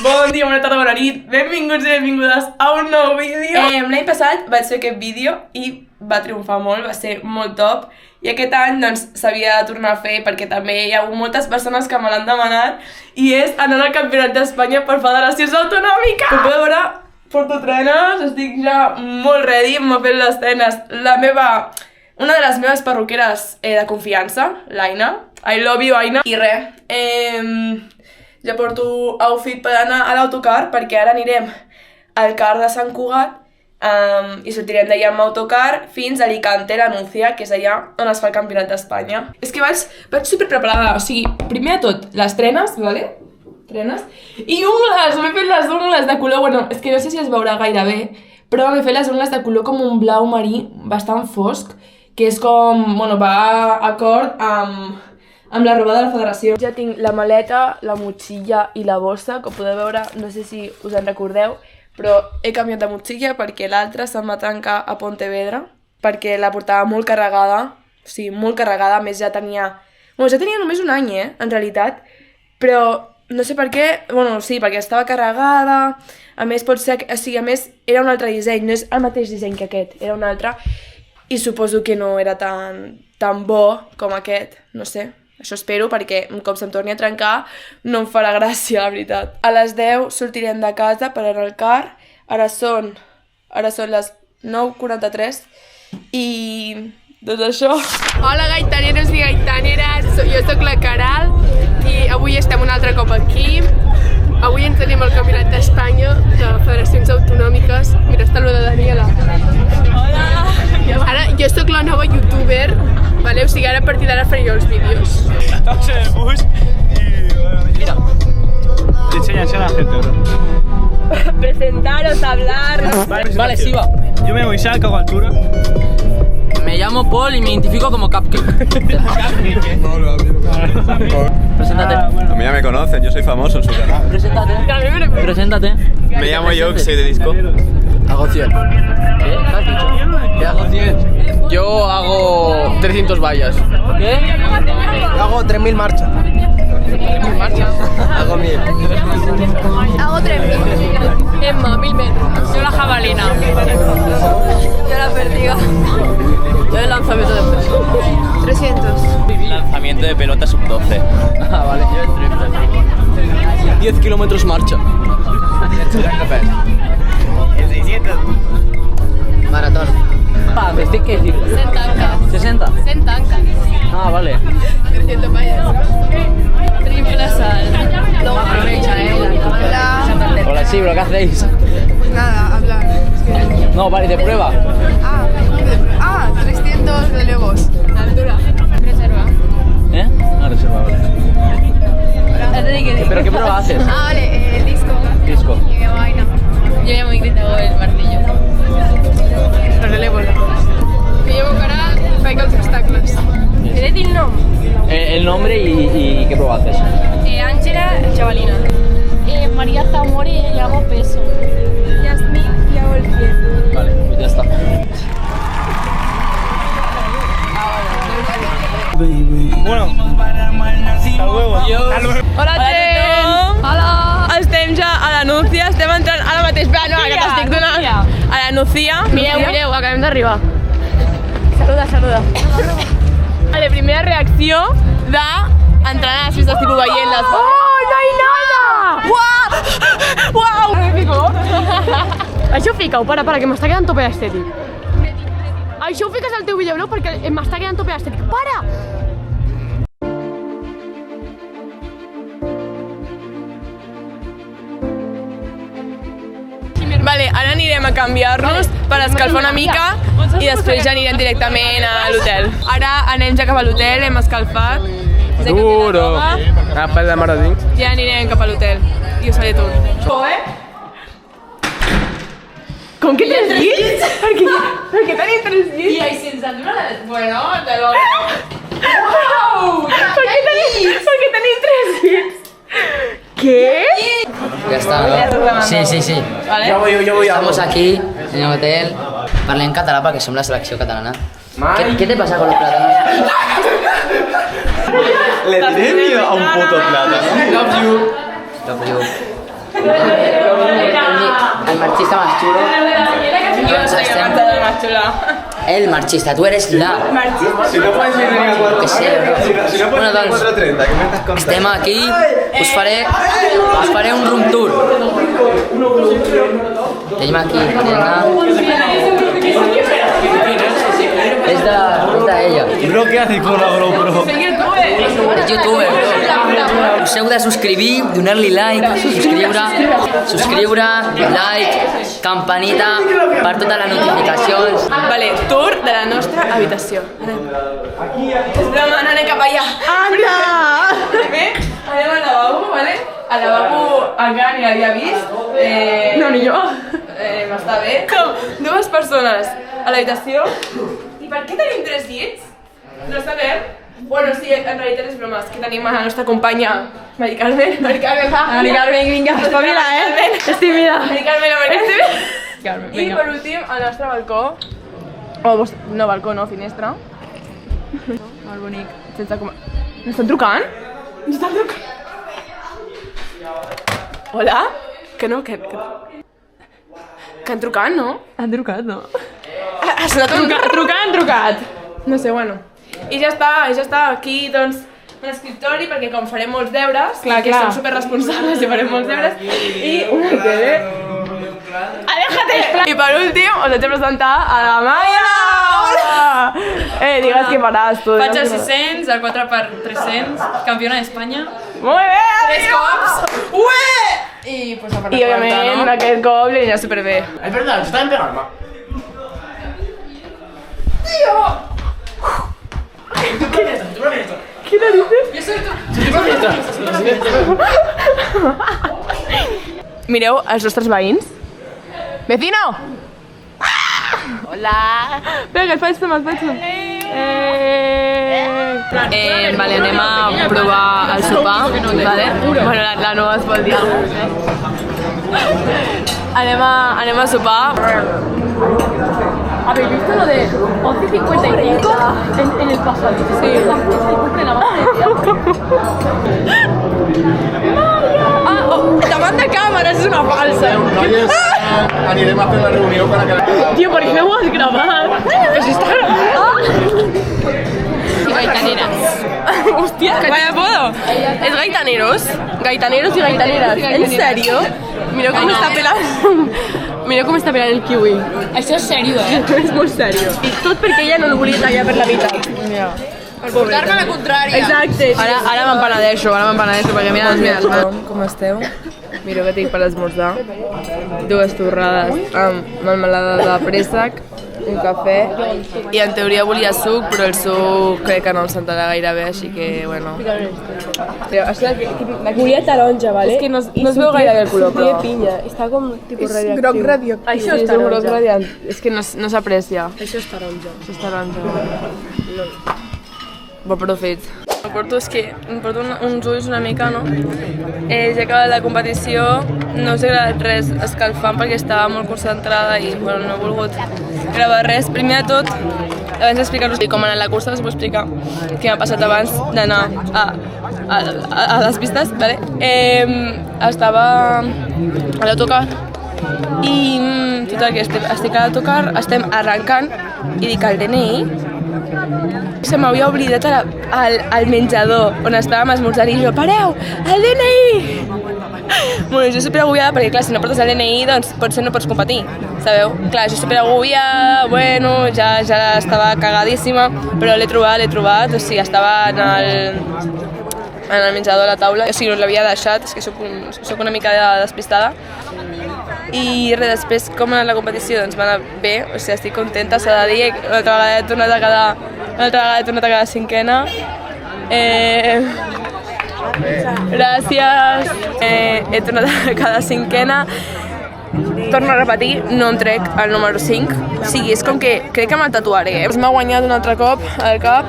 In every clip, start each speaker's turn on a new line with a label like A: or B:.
A: Bon dia, bona tarda, bona nit. Benvinguts i benvingudes a un nou vídeo. L'any passat vaig fer aquest vídeo i va triomfar molt, va ser molt top. I aquest any doncs s'havia de tornar a fer perquè també hi ha hagut moltes persones que me l'han demanat i és anar al Campionat d'Espanya per federacions autonòmiques. Com podeu veure, porto trenes, estic ja molt ready, m'ha fet les trenes una de les meves perruqueres de confiança, l'Aina. I love you, Aina. I res, ja porto outfit per anar a l'autocar perquè ara anirem al car de Sant Cugat i sortirem d'allà amb autocar fins a Alicante, la Núcia, que és allà on es fa el Campionat d'Espanya. És que vaig superpreparada, o sigui, primer de tot, les trenes, ¿vale? Trenes. I ungles, m'he fet les ungles de color, bueno, és que no sé si es veurà gaire bé, però m'he fet les ungles de color com un blau marí bastant fosc, que és com, bueno, va acord amb la roba de la federació. Ja tinc la maleta, la motxilla i la bossa, com podeu veure, no sé si us en recordeu, però he canviat de motxilla perquè l'altra se'm va trencar a Pontevedra, perquè la portava molt carregada, o sigui, molt carregada, a més ja tenia només un any, en realitat, però no sé per què, bueno, sí, perquè estava carregada, a més pot ser, o sigui, a més era un altre disseny, no és el mateix disseny que aquest, era un altre, i suposo que no era tan bo com aquest, no sé. Això espero perquè un cop se'm torni a trencar no em farà gràcia, la veritat. A les 10 sortirem de casa per anar al car, ara són les 9:43 i tot això. Hola gaitaneros i gaitaneres, jo soc la Caral i avui estem un altre cop aquí. Avui ens anem al Campionat d'Espanya de Federacions Autonòmiques. Mira, està la Daniela. Hola! Ara jo sóc la nova youtuber, vale? O sigui, ara a partir d'ara faré jo els vídeos.
B: Estamos en el bus y... Mira. Enseña a la gente.
A: Presentaros, hablar...
C: Vale, sí va.
B: Yo me llamo Isaac, hago altura.
C: Me llamo Paul y me identifico como Cupcake. Preséntate.
D: A mí ya me conocen, yo soy famoso en su canal.
C: Preséntate. Preséntate.
D: Me llamo yo, que soy de disco.
E: Hago 100.
C: ¿Qué? ¿Qué has dicho?
E: ¿Qué hago 100? Yo hago 300 vallas.
C: ¿Qué?
E: Hago 3000 marchas. Hago 1000.
F: Hago 3000.
A: Emma, 1000 metros. Yo la jabalina.
F: Yo la perdiga.
C: Yo el lanzamiento de peso.
F: 300.
C: Lanzamiento de pelota sub-12. Ah, vale. Yo el triple.
E: 10 kilómetros marcha.
B: El 600.
E: Maratón.
C: Pa, me estoy que decir. 60.
F: 100 tancas.
C: Ah, vale.
F: 300 vallas. Triple sal. Luego aprovecha, Hola.
C: Hola, sí, bro, ¿qué hacéis?
F: Pues nada, hablar.
C: No, vale, de prueba.
F: 300 relevos. Altura. Reserva.
C: ¿Eh? Ah, reserva, vale. ¿Pero qué prueba haces?
F: Vale, el disco.
C: Disco.
F: Y mi vaina. Yo llamo Ingrid, hago el martillo. Los relevos, Me llevo cara, faig els obstacles. He de dir el nom?
C: El nombre y qué prueba haces.
F: Ángela, chavalina.
G: María Zamora y yo hago peso.
F: Yasmín y hago el pie.
C: Vale, pues ya está.
B: Bueno, hasta luego.
A: Hola, gent! Hola! Estem ja a la Núcia, estem entrant ara mateix. Espera, no, que t'estic donant. A la Núcia. Mireu, acabem d'arribar. Saluda. Vale, primera reacció d'entrar a les festes tipus veient les... Oh, no hi nada! Uau! Me pico. Això fica-ho, para, que m'està quedant tope estètic. Això ho fiques al teu vídeo, no? Perquè m'està quedant tope estètic. Para! Vale, ara anirem a canviar-nos per escalfar una mica i després ja anirem directament a l'hotel. Ara anem ja cap a l'hotel, hem escalfat.
E: Duro. Apa la mare dins.
A: Ja anirem cap a l'hotel i us faré tot. Com que tens llits? Per què tenim 3 llits?
F: Y ahí sin altura, bueno, te lo...
A: Uau! Per què tenim 3 llits? Què?
C: Ya está, ¿no? Sí.
A: Vale.
E: Yo voy.
C: Estamos aquí, en el hotel. Parlem català perquè som la selecció catalana. ¿Qué te pasa con los plátanos?
D: Le tiré miedo a un puto plátano.
E: Love you.
C: Love you. El marxista más chulo. El marxista, tu eres la...
D: Si no puedes venir a 4,
C: Que sé,
D: si no puedes venir a 4:30, ¿qué me estás contando?
C: estem aquí, us faré un room tour. Tenim aquí, és d'ella.
B: Bro, ¿qué haces con la GoPro?
C: És youtuber. Us heu de subscriure, donar-li like, subscriure, like, campanita per totes les notificacions.
A: Vale, tour de la nostra habitació. És broma, no anem cap allà. Anda! Primer, anem al lavabo, vale? Al lavabo encara ni l'havia vist. No, ni jo. M'està bé. Com 2 persones a l'habitació. I per què tenim 3 llits? No sabem. Bueno, sí, en realitat és broma, és que tenim a la nostra companya Mari Carmen. Mari Carmen, va.
F: Mari Carmen, vinga, espavila, Estic tímida.
A: Mari Carmen, la Mari Carmen. I per últim, al nostre balcó. No, balcó no, finestra. Molt bonic. Sense com... Ens estan trucant? Ens estan trucant? Hola? Que no, que han trucat, no?
F: Han trucat, no?
A: Ha sonat trucat. No sé, bueno. I ja està, aquí, doncs, un escriptori, perquè com farem molts deures, que som superresponsables i farem molts deures, i una tele. Aléjate! I per últim, us haig de presentar a la Maia! Hola! Digues què faràs, tu.
F: Faig el 600, el 4x300, campiona d'Espanya.
A: Molt bé!
F: 3 cops! Ué! I pues a part
A: I òbviament, aquest cop li anirà superbé.
E: Es verdad, se está pegando.
A: ¿Qué narices? Mireu els nostres veïns. Vecino! Hola! Vinga, et faig som. Vale, anem a provar el sopar, vale? Bueno, la Noa es vol dir alguna cosa. Anem a sopar.
G: ¿Habéis visto lo de 11:55 en el pasadizo? Sí. Cumple la
A: Davant de càmeres, és una falsa.
E: Anirem a fer la reunió para que...
A: Tío, ¿por qué no ho has gravat? Pues está grabado.
F: I gaitaneres.
A: Hòstia, vaya apodo. És gaitaneros. Gaitaneros i gaitaneres. ¿En serio? Mireu com està pelant. Mireu com està pelant el kiwi.
F: Això és sèrio,
A: És molt sèrio. I tot perquè ella no el volia tallar per la meitat.
F: Per portar-me la contrària.
A: Exacte. Ara m'empanadeixo, perquè mira les meves mans. Com esteu? Mireu que tinc per esmorzar. 2 torrades amb melmelada de préssec, un cafè, i en teoria volia suc, però el suc crec que no em sentarà gaire bé, així que, bueno...
H: Volia taronja, ¿vale?
A: És que no es veu gaire bé el color, però...
H: Tiene pinya, està com tipus radioactiu.
A: Groc radioactiu.
H: Això és
A: un groc
H: taronja.
A: radioactiu. És que no s'aprecia.
H: Això és taronja.
A: Això és taronja. Bon profit. Em porto uns ulls una mica, no? Ja he acabat la competició, no us he agradat res escalfant perquè estava molt concentrada i bueno, no he volgut gravar res. Primer de tot, abans d'explicar-vos com ha anat la cursa, us vull explicar què m'ha passat abans d'anar a les pistes, ¿vale? Estava a l'autocar i total, que estic a l'autocar, estem arrencant i dic el DNI. Se m'havia oblidat al menjador on estàvem esmorzant i jo, pareu, el DNI! Bueno, jo superagobiada perquè, clar, si no portes el DNI, doncs potser no pots competir, sabeu? Clar, jo superagobiada, bueno, ja estava cagadíssima, però l'he trobat, o sigui, estava en el menjador a la taula, o sigui, no l'havia deixat, és que soc una mica despistada. I res, després, com ha anat la competició? Doncs va anar bé, o sigui, estic contenta, s'ha de dir, una altra vegada he tornat a quedar cinquena. Gràcies. He tornat a quedar cinquena. Torno a repetir, no em trec el número 5. O sigui, és com que crec que me'l tatuaré. M'ha guanyat un altre cop al cap,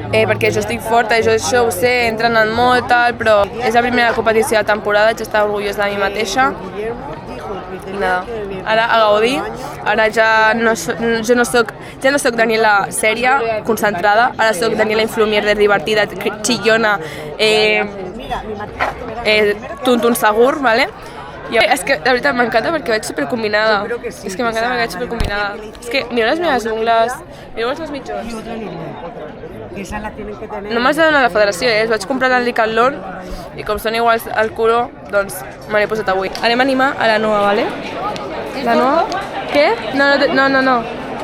A: perquè jo estic forta, jo això ho sé, he entrenat molt, tal, però és la primera competició de temporada, haig d'estar orgullosa de mi mateixa. I nada, ara a gaudir, ara ja no soc Daniela sèria, concentrada, ara soc Daniela Influmier, divertida, chillona, Tuntun segur, vale? I és que, de veritat, m'encanta perquè vaig supercombinada. És que m'encanta perquè vaig supercombinada. És que mireu les meves ungles, mireu els meus mitjons. No me'ls donen a la federació, els vaig comprar al Decathlon i com són iguals al color, doncs me l'he posat avui. Anem a animar a la Noa, vale? La Noa? Què? No.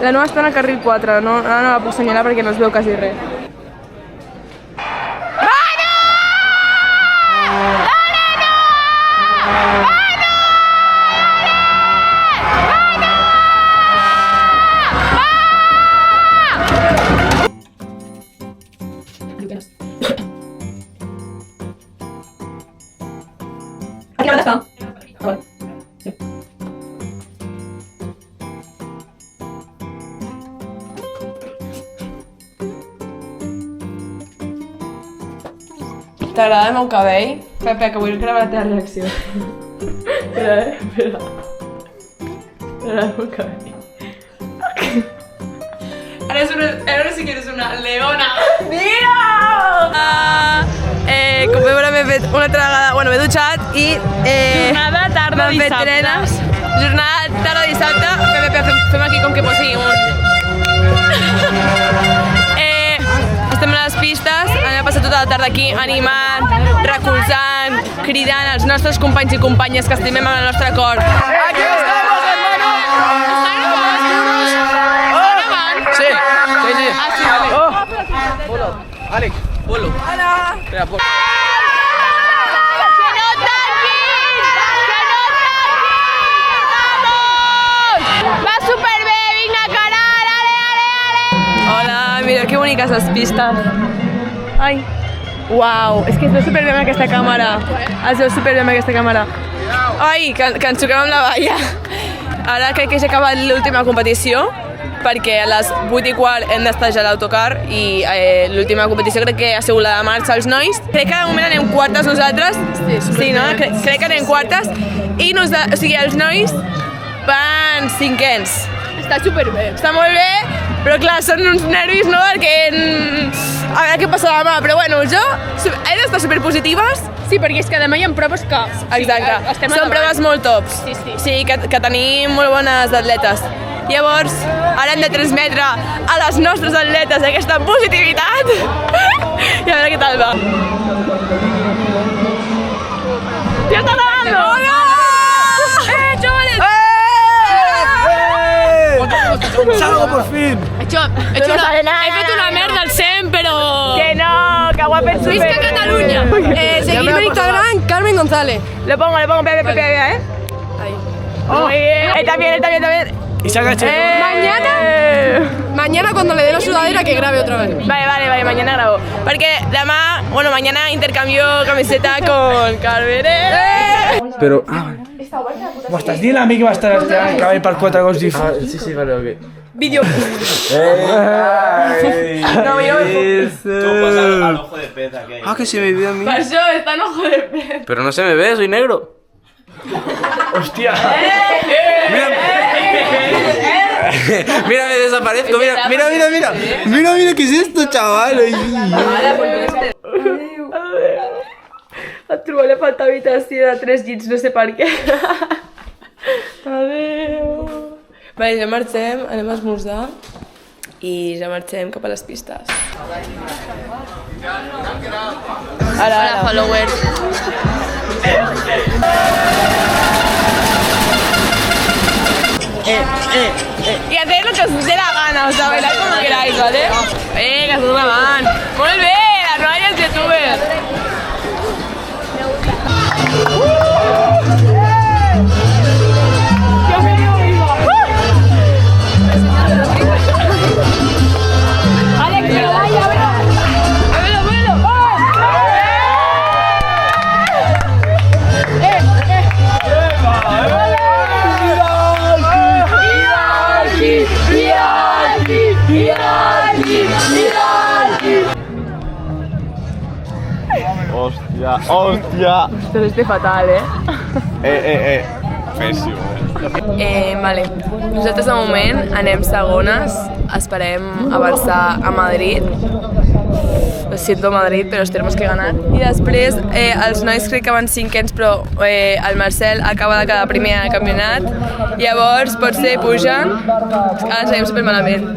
A: La Noa està en el carril 4, no la puc assenyalar perquè no es veu quasi res. T'agrada el meu cabell? Pepe, que vull gravar la teva reacció. Espera. T'agrada el meu cabell. Ahora sí que eres una leona. Mira! Com veure m'he fet una altra vegada, bueno, m'he dutxat i...
G: Jornada tarda dissabte.
A: Jornada tarda dissabte. Pepe, fem aquí com que posi un... Estem a les pistes, hem passat tota la tarda aquí animant, recolzant, cridant als nostres companys i companyes que estimem amb el nostre cor.
E: Aquí estamos, hermano! Sí. Oh. Bolo. Alex, bolo. Hola. Espera, bolo. Mireu que boniques les pistes. Ai, uau, és que es veu superbé amb aquesta càmera. Ai, que ens xoquem amb la valla. Ara crec que ja ha acabat l'última competició, perquè a les 8:15 hem d'estar ja a l'autocar i l'última competició crec que ha sigut la de marxa als nois. Crec que de moment anem quartes nosaltres. Sí, no? Crec que anem quartes. I o sigui, els nois van cinquens. Està superbé. Està molt bé. Però clar, són uns nervis, no? Perquè... A veure què passa demà, però bueno, he d'estar superpositives. Sí, perquè és que demà hi ha proves que... Exacte, són proves molt tops. Sí, que tenim molt bones atletes. Llavors, ara hem de transmetre a les nostres atletes aquesta positivitat. I a veure què tal va. ¡Ya está dando! ¡Chavales!
B: ¡Salgo por fin!
F: He fet una merda al SEM, però...
A: Que no, que ho ha fet super...
F: Visca Catalunya! Seguidme en Instagram, Carmen González.
A: Lo pongo, Pepe, ¿eh?
F: Ahí.
A: Muy bien, él también.
B: Y se agacha.
F: Mañana cuando le dé la sudadera que grabe otra vez.
A: Vale, mañana grabo. Porque demà, bueno, mañana intercambio camiseta con Carveré.
B: Pero, m'ho estàs dient a mi que va estar el cabell per 4 gols
D: Sí, vale, ok.
A: Vídeo.
D: No,
A: yo
D: tú pues al ojo de pez aquel.
B: Ah, que se me ve a mí.
A: Pasó, está en ojo de pez.
E: Pero no se me ve, soy negro.
B: Hostia.
E: Mira, me desaparezco, mira.
B: Mira, ¿qué es esto, chaval?
A: A trobar li falta habitació de 3 llits, no sé per què. Adéu. Vale, ja marxem, anem a esmorzar i ja marxem cap a les pistes. Hola, followers. Y hacer lo que os dé la gana, o sea, bailar como queráis, ¿vale? Que estás grabant. Molt bé, la Noia és youtuber. Alex, pero vaya, bro. Muévelo.
D: Hòstia.
A: Esto es fatal,
D: Pèssim,
A: Vale, nosaltres de moment anem segones, esperem avançar a Madrid. O
E: lo siento Madrid, però tenemos que ganar. I després els nois crec que van 5ens, però el Marcel acaba de quedar primer al campionat. Llavors potser pugen, ara ens veiem supermalament.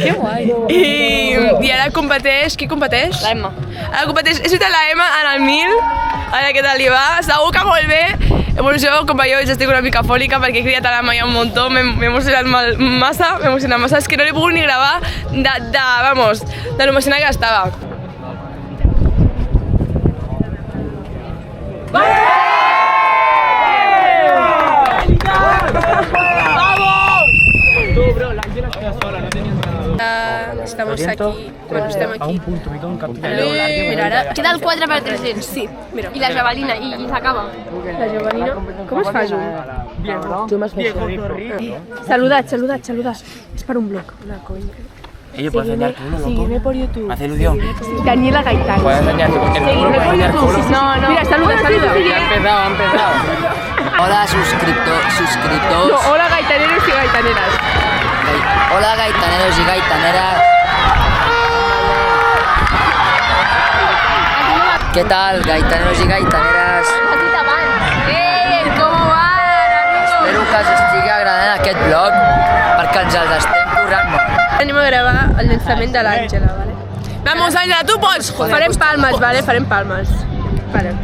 F: Que guai.
E: I ara competeix, qui competeix?
F: La Emma.
E: Ara competeix, he citat la Emma en el 1000, a veure què tal li va, segur que molt bé. Bueno, jo, com veieu, ja estic una mica fòlica perquè he criat a la Maia un montó, m'he emocionat massa, és que no l'he pogut ni gravar de l'emocionat que estava.
H: Estamos aquí. Bueno, estem aquí.
F: Mira, ara queda el 4 per 300.
H: Sí, mira.
F: I la javelina, i s'acaba.
H: La javelina. Com es fa, Joan? Tu m'has fet. Saludat. És per un blog. Una conya.
C: Ellos pueden enseñar culo, loco.
H: Sígueme por YouTube.
C: Haz ilusión.
H: Daniela Gaitán.
C: Puedes enseñar el culo, puedes enseñar culo.
H: No. Mira, saluda.
C: Ha empezado. Hola, suscriptors.
H: No, hola gaitaneros y gaitaneras.
C: Hola, gaitaneros y gaitaneras. ¿Qué tal, gaitaneros y gaitaneres?
F: Com va?
C: Espero que us estigui agradant aquest vlog perquè ens els estem currant molt.
H: Anem a gravar el llançament de l'Àngela, vale?
E: Vamos, Àngela, tu pots!
H: Farem palmes, vale? Farem palmes. Vale.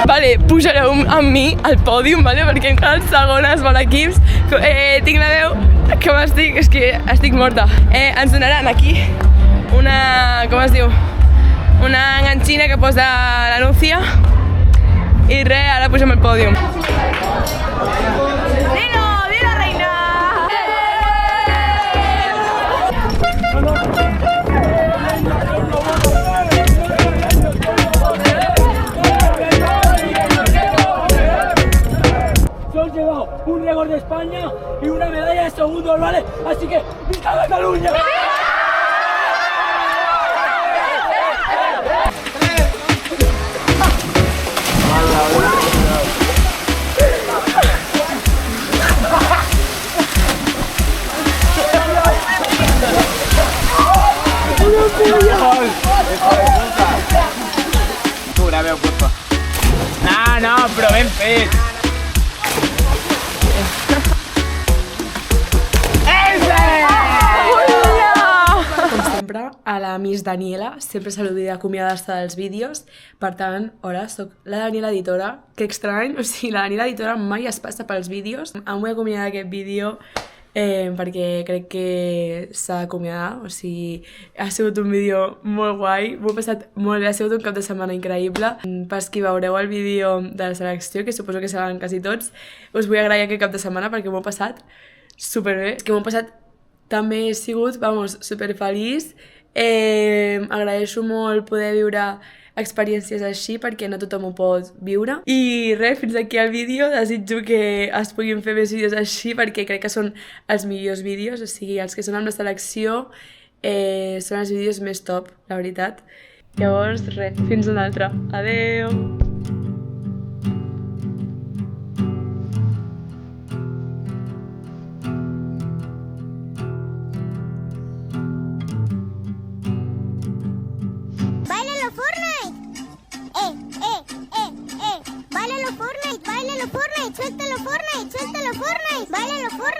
E: Vale, pujareu amb mi al pòdium, vale? Perquè hem quedat segones per equips. Tinc la veu que estic morta. Ens donaran aquí una, com es diu? Una enganxina que posa la Núcia. I res, ara pugem al pòdium. Dilo, reina!
I: Hemos llevado un récord de España y una medalla de segundos, ¿vale? Así que ¡viva Cataluña!
B: Tu, grabeu, porfa. No, però ben fet.
A: Com sempre, a la Miss Daniela sempre se l'oblida acomiadar-se dels vídeos. Per tant, hola, soc la Daniela editora. Que estrany, o sigui, la Daniela editora mai es passa pels vídeos. Em vull acomiadar d'aquest vídeo perquè crec que s'ha d'acomiadar, o sigui, ha sigut un vídeo molt guai, m'ho he passat molt bé, ha sigut un cap de setmana increïble. Pels qui veureu el vídeo de la selecció, que suposo que seran quasi tots, us vull agrair aquest cap de setmana perquè m'ho he passat superbé. És que m'ho he passat tan bé, he sigut, superfeliç. Agraeixo molt poder viure experiències així perquè no tothom ho pot viure. I res, fins aquí el vídeo. Desitjo que es puguin fer més vídeos així perquè crec que són els millors vídeos, o sigui, els que són amb la selecció són els vídeos més top, la veritat. Llavors, res, fins un altre. Adeu!
J: Fortnite, suéltalo Fortnite, báilalo Fortnite.